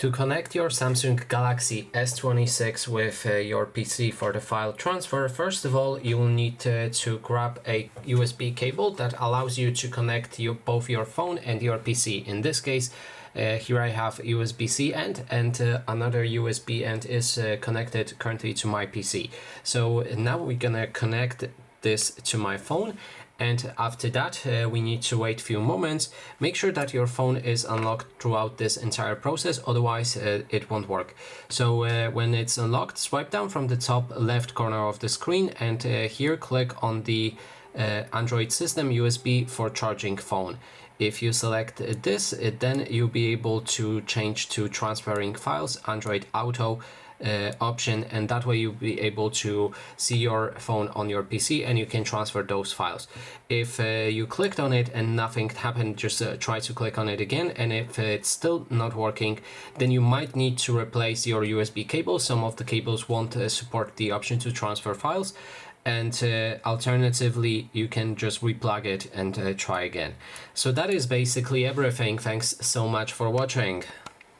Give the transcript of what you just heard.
To connect your Samsung Galaxy S26 with your PC for the file transfer, first of all, you will need to grab a USB cable that allows you to connect both your phone and your PC. In this case, here I have USB-C end, and another USB end is connected currently to my PC. So now we're gonna connect this to my phone, and after that we need to wait a few moments. Make sure that your phone is unlocked throughout this entire process, otherwise it won't work. So when it's unlocked, swipe down from the top left corner of the screen, and here click on the Android system USB for charging phone. If you select this, then you'll be able to change to transferring files, Android Auto option, and that way you'll be able to see your phone on your PC and you can transfer those files. If you clicked on it and nothing happened, just try to click on it again, and if it's still not working, then you might need to replace your USB cable. Some of the cables won't support the option to transfer files, and alternatively you can just replug it and try again. So that is basically everything. Thanks so much for watching.